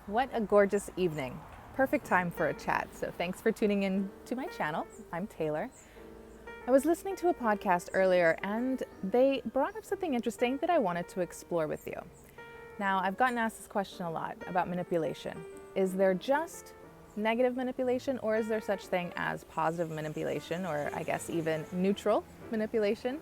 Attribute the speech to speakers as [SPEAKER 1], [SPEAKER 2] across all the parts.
[SPEAKER 1] What a gorgeous evening. Perfect time for a chat. So thanks for tuning in to my channel. I'm Taylor. I was listening to a podcast earlier and they brought up something interesting that I wanted to explore with you. Now, I've gotten asked this question a lot about manipulation. Is there just negative manipulation, or is there such thing as positive manipulation, or I guess even neutral manipulation?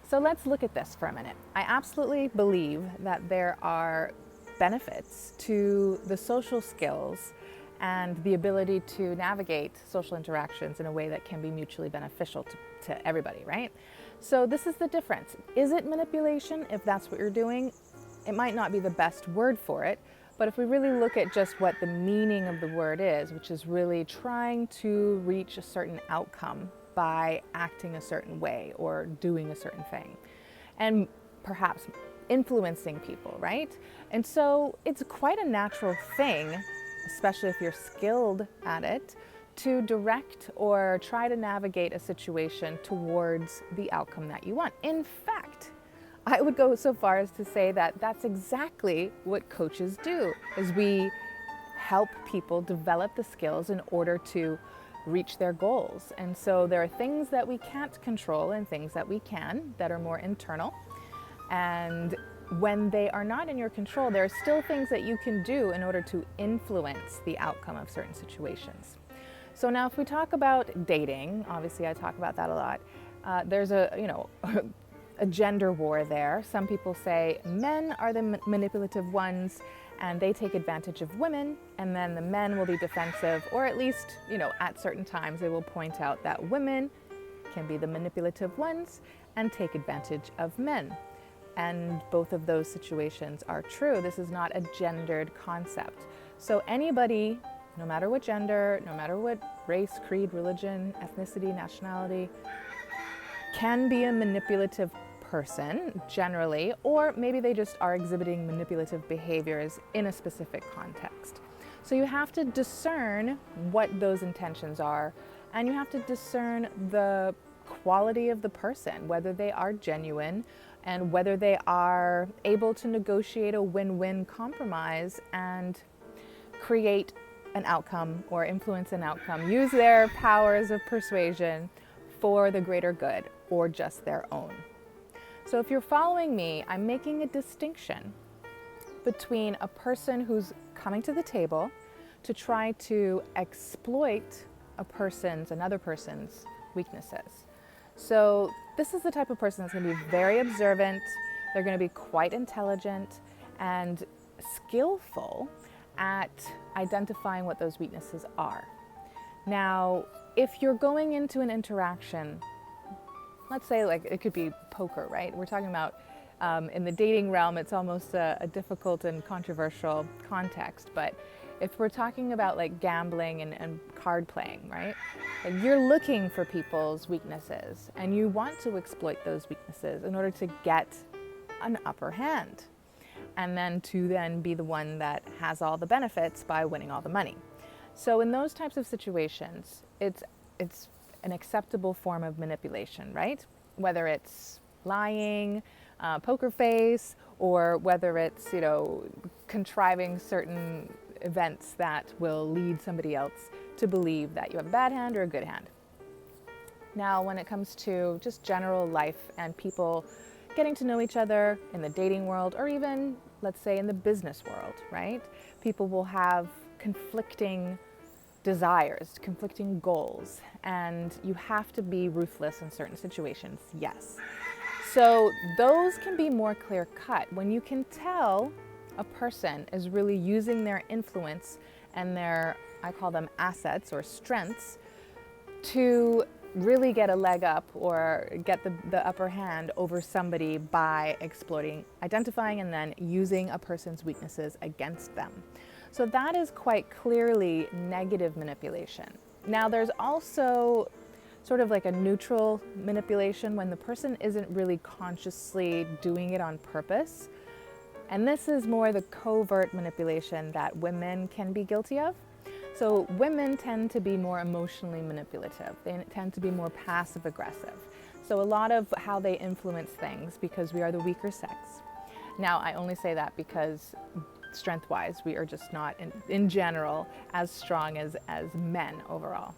[SPEAKER 1] So let's look at this for a minute. I absolutely believe that there are benefits to the social skills and the ability to navigate social interactions in a way that can be mutually beneficial to everybody, right? So this is the difference. Is it manipulation? If that's what you're doing, it might not be the best word for it, but if we really look at just what the meaning of the word is, which is really trying to reach a certain outcome by acting a certain way or doing a certain thing, and perhaps influencing people, right? And so it's quite a natural thing, especially if you're skilled at it, to direct or try to navigate a situation towards the outcome that you want. In fact, I would go so far as to say that that's exactly what coaches do, is we help people develop the skills in order to reach their goals. And so there are things that we can't control and things that we can that are more internal. And when they are not in your control, there are still things that you can do in order to influence the outcome of certain situations. So now if we talk about dating, obviously I talk about that a lot, there's a gender war there. Some people say men are the manipulative ones and they take advantage of women, and then the men will be defensive, or at least, at certain times they will point out that women can be the manipulative ones and take advantage of men. And both of those situations are true. This is not a gendered concept. So anybody, no matter what gender, no matter what race, creed, religion, ethnicity, nationality, can be a manipulative person generally, or maybe they just are exhibiting manipulative behaviors in a specific context. So you have to discern what those intentions are, and you have to discern the quality of the person, whether they are genuine and whether they are able to negotiate a win-win compromise and create an outcome or influence an outcome, use their powers of persuasion for the greater good or just their own. So if you're following me, I'm making a distinction between a person who's coming to the table to try to exploit another person's weaknesses. So this is the type of person that's going to be very observant. They're going to be quite intelligent and skillful at identifying what those weaknesses are. Now, if you're going into an interaction, let's say like it could be poker, right? We're talking about in the dating realm, it's almost a difficult and controversial context, but if we're talking about like gambling and card playing, right? Like you're looking for people's weaknesses and you want to exploit those weaknesses in order to get an upper hand, and then to then be the one that has all the benefits by winning all the money. So in those types of situations, it's an acceptable form of manipulation, right? Whether it's lying, poker face, or whether it's, contriving certain events that will lead somebody else to believe that you have a bad hand or a good hand. Now, when it comes to just general life and people getting to know each other in the dating world, or even, let's say, in the business world, right? People will have conflicting desires, conflicting goals, and you have to be ruthless in certain situations, yes. So those can be more clear-cut when you can tell a person is really using their influence and their, I call them assets or strengths, to really get a leg up or get the upper hand over somebody by identifying and then using a person's weaknesses against them. So that is quite clearly negative manipulation. Now there's also sort of like a neutral manipulation when the person isn't really consciously doing it on purpose. And this is more the covert manipulation that women can be guilty of. So women tend to be more emotionally manipulative. They tend to be more passive aggressive. So a lot of how they influence things, because we are the weaker sex. Now, I only say that because strength-wise, we are just not, in general, as strong as men overall.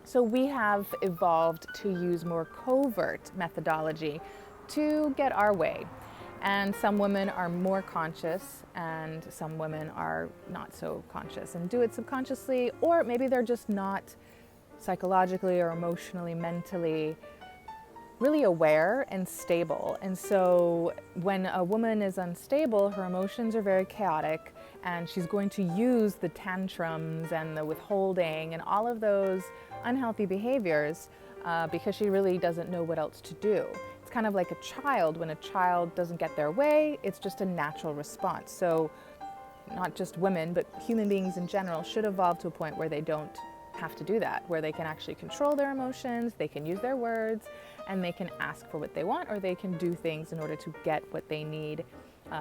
[SPEAKER 1] So we have evolved to use more covert methodology to get our way. And some women are more conscious and some women are not so conscious and do it subconsciously, or maybe they're just not psychologically or emotionally, mentally really aware and stable. And so when a woman is unstable, her emotions are very chaotic, and she's going to use the tantrums and the withholding and all of those unhealthy behaviors because she really doesn't know what else to do. It's kind of like a child. When a child doesn't get their way, it's just a natural response. So not just women, but human beings in general should evolve to a point where they don't have to do that, where they can actually control their emotions, they can use their words, and they can ask for what they want, or they can do things in order to get what they need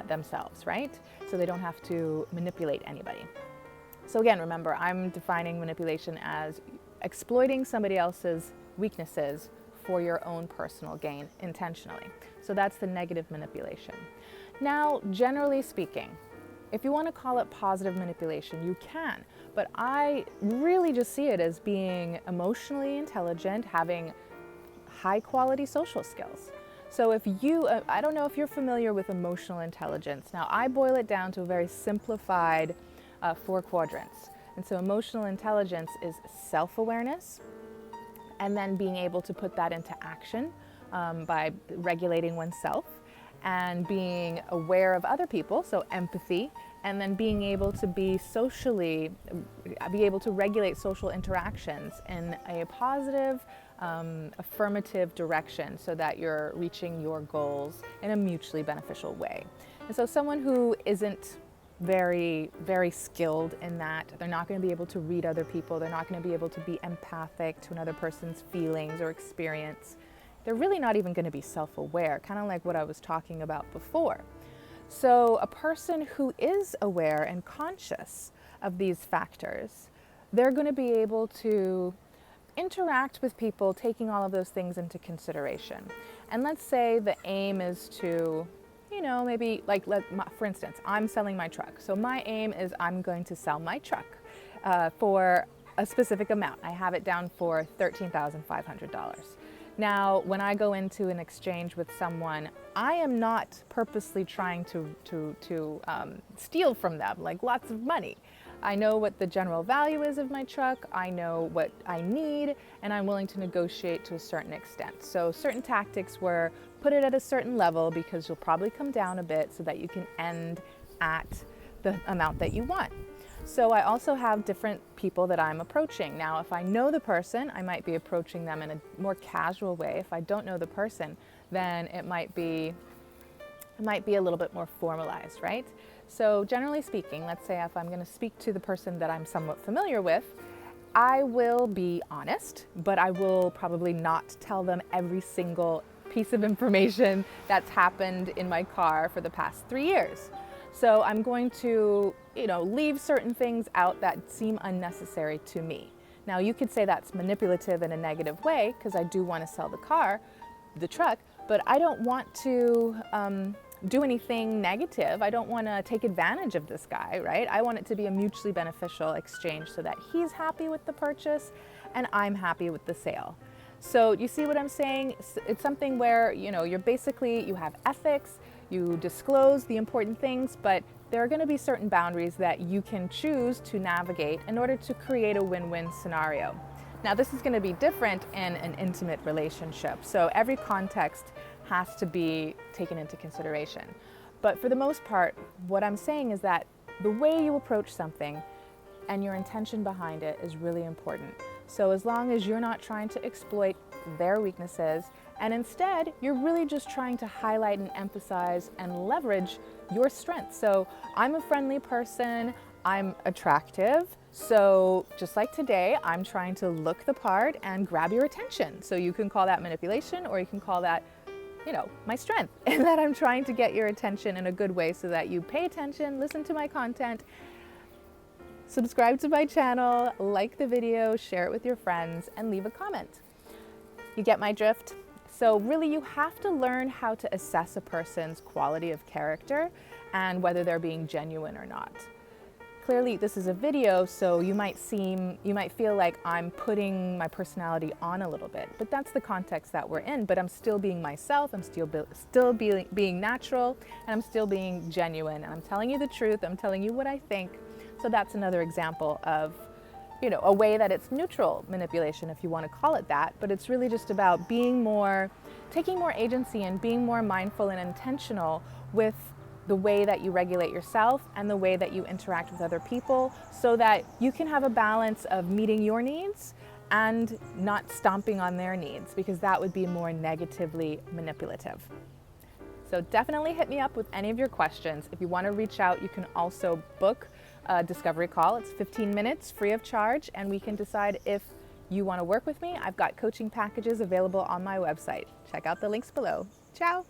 [SPEAKER 1] themselves, right? So they don't have to manipulate anybody. So again, remember, I'm defining manipulation as exploiting somebody else's weaknesses for your own personal gain intentionally. So that's the negative manipulation. Now, generally speaking, if you want to call it positive manipulation, you can, but I really just see it as being emotionally intelligent, having high quality social skills. So if you, I don't know if you're familiar with emotional intelligence. Now I boil it down to a very simplified 4 quadrants. And so emotional intelligence is self-awareness, and then being able to put that into action by regulating oneself, and being aware of other people, so empathy, and then being able to be able to regulate social interactions in a positive, affirmative direction so that you're reaching your goals in a mutually beneficial way. And so someone who isn't very, very skilled in that, they're not going to be able to read other people, they're not going to be able to be empathic to another person's feelings or experience. They're really not even going to be self-aware, kind of like what I was talking about before. So a person who is aware and conscious of these factors, they're going to be able to interact with people taking all of those things into consideration. And let's say the aim is to, maybe for instance, I'm selling my truck. So my aim is I'm going to sell my truck for a specific amount. I have it down for $13,500. Now, when I go into an exchange with someone, I am not purposely trying to steal from them, like lots of money. I know what the general value is of my truck, I know what I need, and I'm willing to negotiate to a certain extent. So certain tactics were put it at a certain level because you'll probably come down a bit so that you can end at the amount that you want. So I also have different people that I'm approaching. Now, if I know the person, I might be approaching them in a more casual way. If I don't know the person, then it might be a little bit more formalized, right? So generally speaking, let's say if I'm going to speak to the person that I'm somewhat familiar with, I will be honest, but I will probably not tell them every single piece of information that's happened in my car for the past 3 years. So I'm going to, leave certain things out that seem unnecessary to me. Now you could say that's manipulative in a negative way because I do want to sell the truck, but I don't want to do anything negative. I don't want to take advantage of this guy, right? I want it to be a mutually beneficial exchange so that he's happy with the purchase and I'm happy with the sale. So you see what I'm saying? It's something where, you have ethics, you disclose the important things, but there are going to be certain boundaries that you can choose to navigate in order to create a win-win scenario. Now, this is going to be different in an intimate relationship, so every context has to be taken into consideration. But for the most part, what I'm saying is that the way you approach something and your intention behind it is really important. So as long as you're not trying to exploit their weaknesses, and instead you're really just trying to highlight and emphasize and leverage your strengths. So I'm a friendly person, I'm attractive, so just like today, I'm trying to look the part and grab your attention. So you can call that manipulation, or you can call that, my strength, and that I'm trying to get your attention in a good way so that you pay attention, listen to my content, subscribe to my channel, like the video, share it with your friends, and leave a comment. You get my drift? So really, you have to learn how to assess a person's quality of character and whether they're being genuine or not. Clearly, this is a video, so you might feel like I'm putting my personality on a little bit, but that's the context that we're in. But I'm still being myself, I'm still being natural, and I'm still being genuine, and I'm telling you the truth, I'm telling you what I think. So that's another example of, a way that it's neutral manipulation, if you want to call it that, but it's really just about taking more agency and being more mindful and intentional with the way that you regulate yourself and the way that you interact with other people, so that you can have a balance of meeting your needs and not stomping on their needs, because that would be more negatively manipulative. So definitely hit me up with any of your questions. If you want to reach out, you can also book a discovery call. It's 15 minutes free of charge, and we can decide if you want to work with me. I've got coaching packages available on my website. Check out the links below. Ciao.